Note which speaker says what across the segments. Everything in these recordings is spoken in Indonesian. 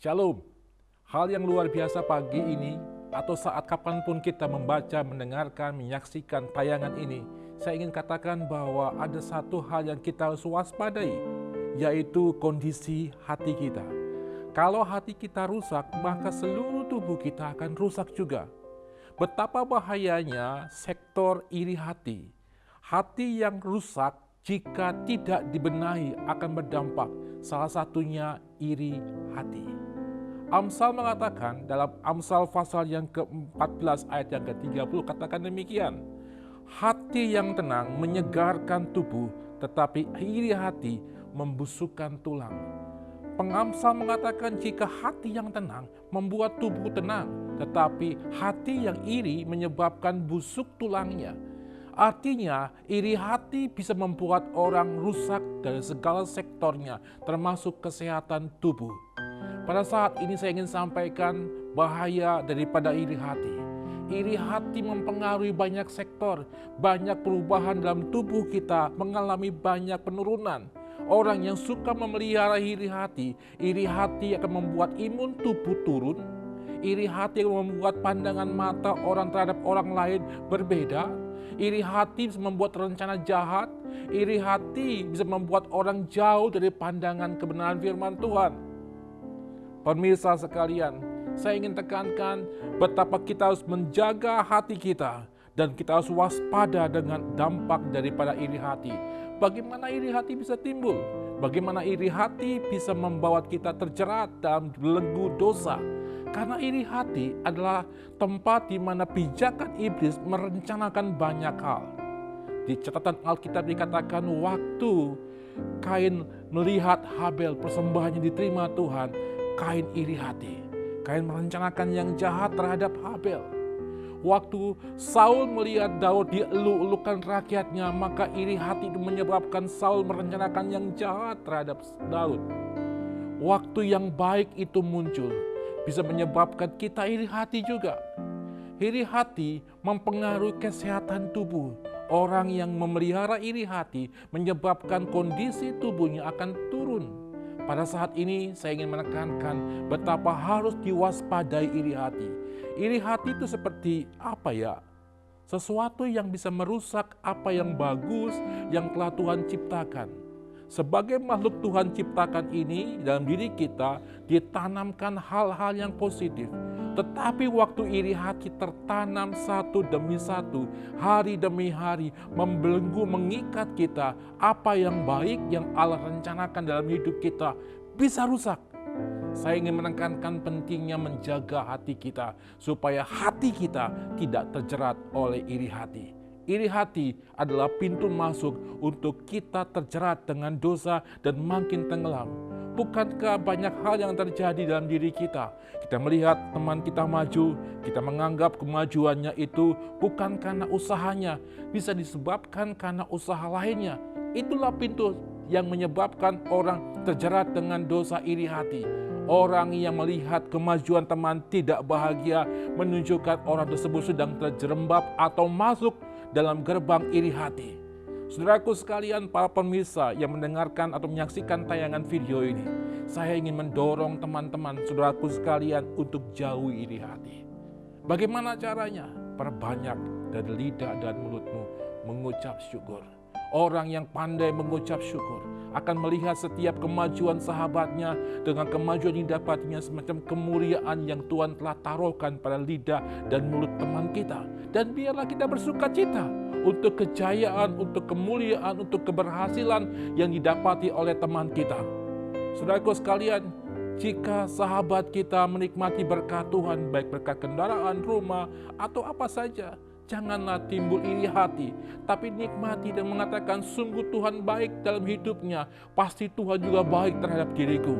Speaker 1: Shalom. Hal yang luar biasa pagi ini atau saat kapanpun kita membaca, mendengarkan, menyaksikan tayangan ini, saya ingin katakan bahwa ada satu hal yang kita harus waspadai, yaitu kondisi hati kita. Kalau hati kita rusak, maka seluruh tubuh kita akan rusak juga. Betapa bahayanya sektor iri hati. Hati yang rusak jika tidak dibenahi akan berdampak, salah satunya iri hati. Amsal mengatakan dalam Amsal pasal yang ke-14 ayat yang ke-30 katakan demikian. Hati yang tenang menyegarkan tubuh, tetapi iri hati membusukkan tulang. Pengamsal mengatakan jika hati yang tenang membuat tubuh tenang, tetapi hati yang iri menyebabkan busuk tulangnya. Artinya, iri hati bisa membuat orang rusak dari segala sektornya, termasuk kesehatan tubuh. Pada saat ini saya ingin sampaikan bahaya daripada iri hati. Iri hati mempengaruhi banyak sektor, banyak perubahan dalam tubuh kita, mengalami banyak penurunan. Orang yang suka memelihara iri hati akan membuat imun tubuh turun. Iri hati akan membuat pandangan mata orang terhadap orang lain berbeda. Iri hati bisa membuat rencana jahat. Iri hati bisa membuat orang jauh dari pandangan kebenaran firman Tuhan. Pemirsa sekalian, saya ingin tekankan betapa kita harus menjaga hati kita dan kita harus waspada dengan dampak daripada iri hati. Bagaimana iri hati bisa timbul? Bagaimana iri hati bisa membawa kita terjerat dalam belenggu dosa? Karena iri hati adalah tempat di mana pijakan iblis merencanakan banyak hal. Di catatan Alkitab dikatakan waktu Kain melihat Habel persembahannya diterima Tuhan, Kain iri hati. Kain merencanakan yang jahat terhadap Habel. Waktu Saul melihat Daud dieluk-elukan rakyatnya, maka iri hati itu menyebabkan Saul merencanakan yang jahat terhadap Daud. Waktu yang baik itu muncul, bisa menyebabkan kita iri hati juga. Iri hati mempengaruhi kesehatan tubuh. Orang yang memelihara iri hati menyebabkan kondisi tubuhnya akan turun. Pada saat ini saya ingin menekankan betapa harus diwaspadai iri hati. Iri hati itu seperti apa ya? Sesuatu yang bisa merusak apa yang bagus yang telah Tuhan ciptakan. Sebagai makhluk Tuhan ciptakan ini, dalam diri kita ditanamkan hal-hal yang positif. Tetapi waktu iri hati tertanam satu demi satu, hari demi hari, membelenggu mengikat kita, apa yang baik yang Allah rencanakan dalam hidup kita bisa rusak. Saya ingin menekankan pentingnya menjaga hati kita, supaya hati kita tidak terjerat oleh iri hati. Iri hati adalah pintu masuk untuk kita terjerat dengan dosa dan makin tenggelam. Bukankah banyak hal yang terjadi dalam diri kita? Kita melihat teman kita maju, kita menganggap kemajuannya itu bukan karena usahanya, bisa disebabkan karena usaha lainnya. Itulah pintu yang menyebabkan orang terjerat dengan dosa iri hati. Orang yang melihat kemajuan teman tidak bahagia menunjukkan orang tersebut sedang terjerembab atau masuk dalam gerbang iri hati. Saudaraku sekalian, para pemirsa yang mendengarkan atau menyaksikan tayangan video ini, saya ingin mendorong teman-teman saudaraku sekalian untuk jauhi iri hati. Bagaimana caranya? Perbanyak dari lidah dan mulutmu mengucap syukur. Orang yang pandai mengucap syukur akan melihat setiap kemajuan sahabatnya dengan kemajuan yang didapatnya semacam kemuliaan yang Tuhan telah taruhkan pada lidah dan mulut teman kita. Dan biarlah kita bersuka cita untuk kejayaan, untuk kemuliaan, untuk keberhasilan yang didapati oleh teman kita. Saudaraku sekalian, jika sahabat kita menikmati berkat Tuhan, baik berkat kendaraan, rumah, atau apa saja, janganlah timbul iri hati, tapi nikmati dan mengatakan sungguh Tuhan baik dalam hidupnya, pasti Tuhan juga baik terhadap diriku.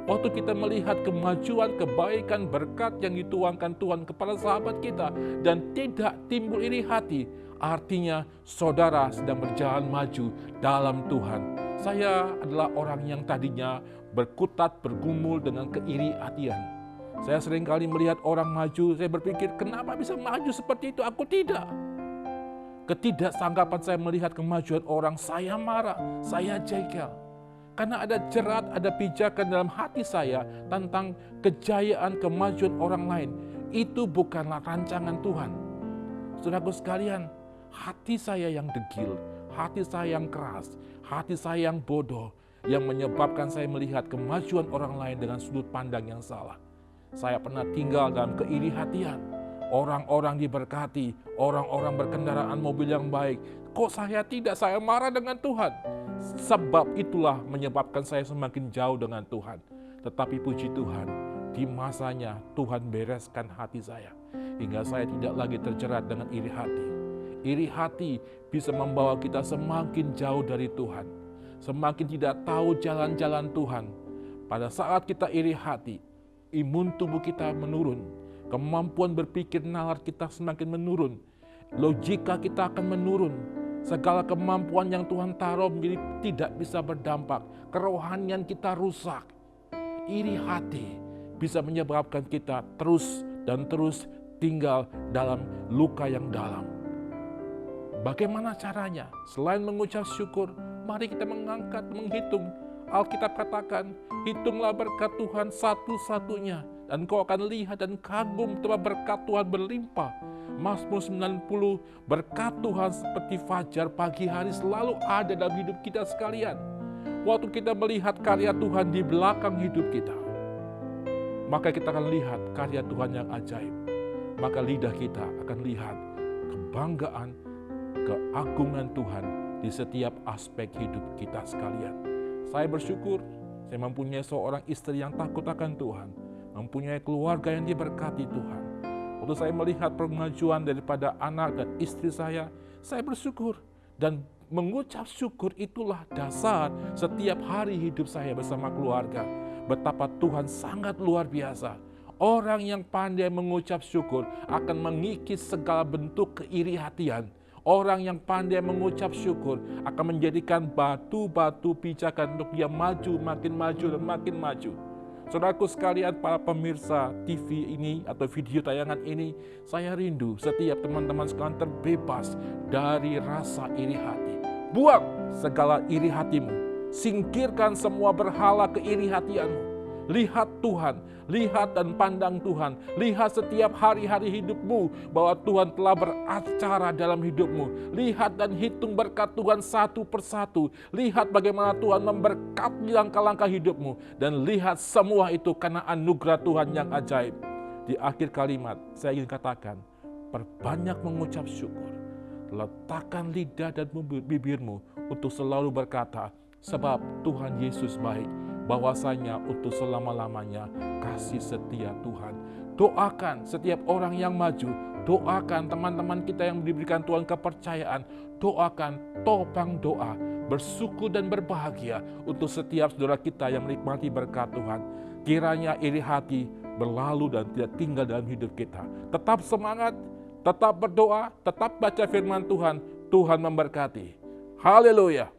Speaker 1: Waktu kita melihat kemajuan, kebaikan, berkat yang dituangkan Tuhan kepada sahabat kita dan tidak timbul iri hati, artinya saudara sedang berjalan maju dalam Tuhan. Saya adalah orang yang tadinya berkutat, bergumul dengan keiri hatian. Saya seringkali melihat orang maju, saya berpikir, kenapa bisa maju seperti itu? Aku tidak. Ketidaksanggapan saya melihat kemajuan orang, saya marah, saya jengkel. Karena ada jerat, ada pijakan dalam hati saya tentang kejayaan, kemajuan orang lain. Itu bukanlah rancangan Tuhan. Saudaraku sekalian, hati saya yang degil, hati saya yang keras, hati saya yang bodoh, yang menyebabkan saya melihat kemajuan orang lain dengan sudut pandang yang salah. Saya pernah tinggal dalam keiri hatian. Orang-orang diberkati, orang-orang berkendaraan mobil yang baik. Kok saya tidak? Saya marah dengan Tuhan. Sebab itulah menyebabkan saya semakin jauh dengan Tuhan. Tetapi puji Tuhan, di masanya Tuhan bereskan hati saya. Hingga saya tidak lagi terjerat dengan iri hati. Iri hati bisa membawa kita semakin jauh dari Tuhan. Semakin tidak tahu jalan-jalan Tuhan. Pada saat kita iri hati, imun tubuh kita menurun. Kemampuan berpikir nalar kita semakin menurun. Logika kita akan menurun. Segala kemampuan yang Tuhan taruh menjadi tidak bisa berdampak. Kerohanian kita rusak. Iri hati bisa menyebabkan kita terus dan terus tinggal dalam luka yang dalam. Bagaimana caranya? Selain mengucap syukur, mari kita menghitung. Alkitab katakan, hitunglah berkat Tuhan satu-satunya, dan kau akan lihat dan kagum betapa berkat Tuhan berlimpah. Mazmur 90, berkat Tuhan seperti fajar pagi hari selalu ada dalam hidup kita sekalian. Waktu kita melihat karya Tuhan di belakang hidup kita, maka kita akan lihat karya Tuhan yang ajaib. Maka lidah kita akan lihat kebanggaan, keagungan Tuhan di setiap aspek hidup kita sekalian. Saya bersyukur saya mempunyai seorang istri yang takut akan Tuhan, mempunyai keluarga yang diberkati Tuhan. Waktu saya melihat kemajuan daripada anak dan istri saya bersyukur. Dan mengucap syukur itulah dasar setiap hari hidup saya bersama keluarga. Betapa Tuhan sangat luar biasa. Orang yang pandai mengucap syukur akan mengikis segala bentuk keiri hatian. Orang yang pandai mengucap syukur akan menjadikan batu-batu pijakan untuk dia maju, makin maju dan makin maju. Saudaraku sekalian, para pemirsa TV ini atau video tayangan ini, saya rindu setiap teman-teman sekalian terbebas dari rasa iri hati. Buang segala iri hatimu, singkirkan semua berhala keiri hatianmu. Lihat Tuhan, lihat dan pandang Tuhan. Lihat setiap hari-hari hidupmu bahwa Tuhan telah beracara dalam hidupmu. Lihat dan hitung berkat Tuhan satu persatu. Lihat bagaimana Tuhan memberkati langkah-langkah hidupmu. Dan lihat semua itu karena anugerah Tuhan yang ajaib. Di akhir kalimat saya ingin katakan, perbanyak mengucap syukur. Letakkan lidah dan bibirmu untuk selalu berkata, sebab Tuhan Yesus baik. Bahwasanya untuk selama-lamanya kasih setia Tuhan. Doakan setiap orang yang maju. Doakan teman-teman kita yang diberikan Tuhan kepercayaan. Doakan, topang doa. Bersyukur dan berbahagia untuk setiap saudara kita yang menikmati berkat Tuhan. Kiranya iri hati berlalu dan tidak tinggal dalam hidup kita. Tetap semangat, tetap berdoa, tetap baca firman Tuhan. Tuhan memberkati. Haleluya.